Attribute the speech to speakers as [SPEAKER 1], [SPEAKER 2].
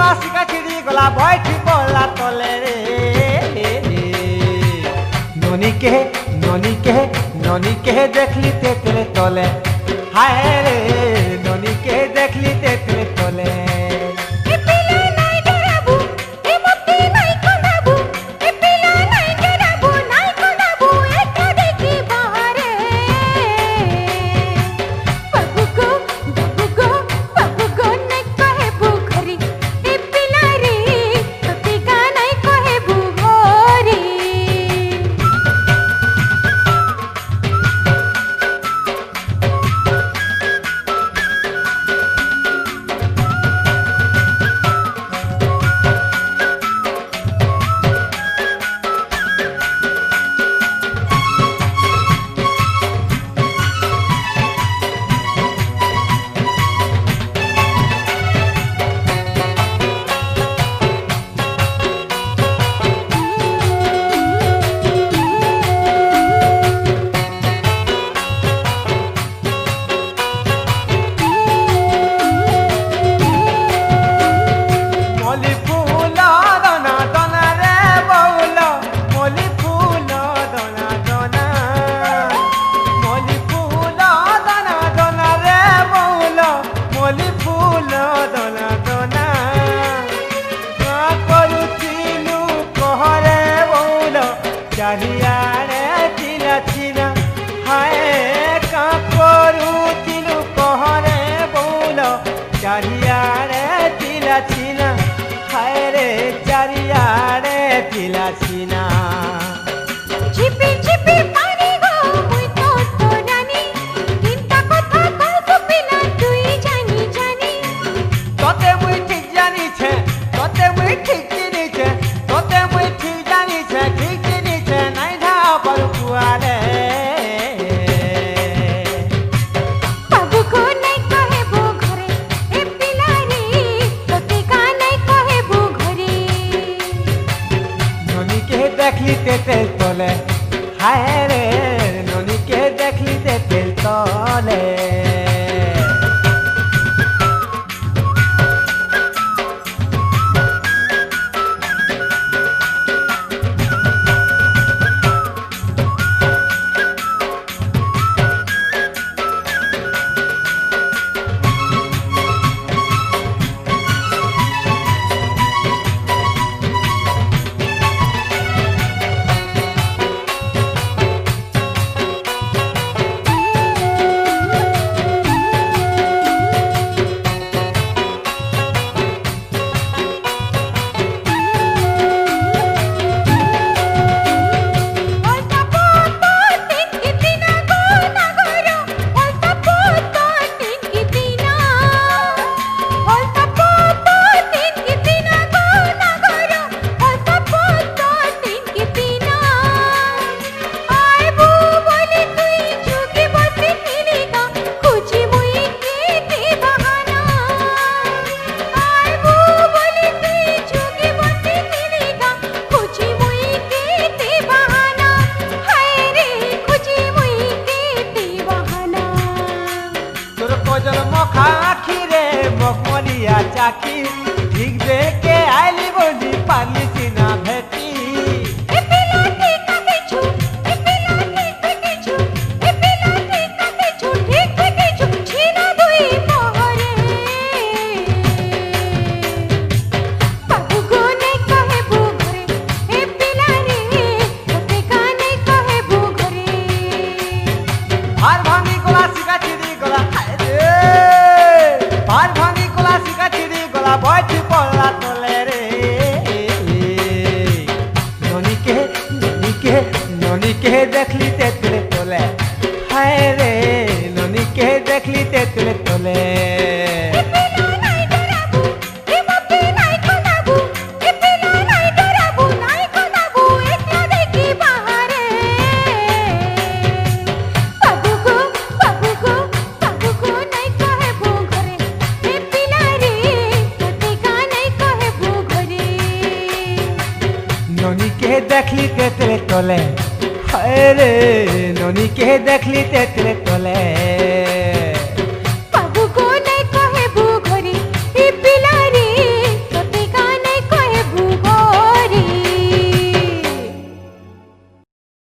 [SPEAKER 1] गला शिका छिड़ी गला बैठी पड़ला तले रे ननी के देखली तेतले तले हाय रे ननी के देखली तेतले तले चारियारे चिना चिना हाय का करू चिनु कहरे बोल चारियारे चिना चिना हाय रे चारियारे चिना चिना
[SPEAKER 2] छिपी छिपी पानी गो मुई तो रानी किंता कथा कहू पिला तुई जानी जानी
[SPEAKER 1] तोते मुई ठीक जानी छे तोते मुई ठीक जानी छे तोते मुई ठीक जानी छे ठीक
[SPEAKER 2] बाबू को नहीं कहे वो घरे ए पिला रे तोते का नहीं कहे वो घरे
[SPEAKER 1] ननी के देखली तेतल तले हाय रे ननी के देखली तेतल तले चाकी ठीक दे के आइली बोली पाली सीना भेटी
[SPEAKER 2] ए पिला ठीक के छु ए पिला ठीक के छु ए पिला ठीक के छु ठीक के छु छीना दुई मोहरे बाबू को नहीं कहे वो घरे ए पिला रे तोते का नहीं कहे वो घरे
[SPEAKER 1] भार भांगी गोला सिका चिड़ी गोला हाय रे भार भांगी गोला सिका चिड़ी गोला बैठ पड़ला तले रे ननी के देखली तेतले तले हाय रे ननी के देखली तेतले तले देखली तेतले तले हाय रे ननी के देखली तेतले तले।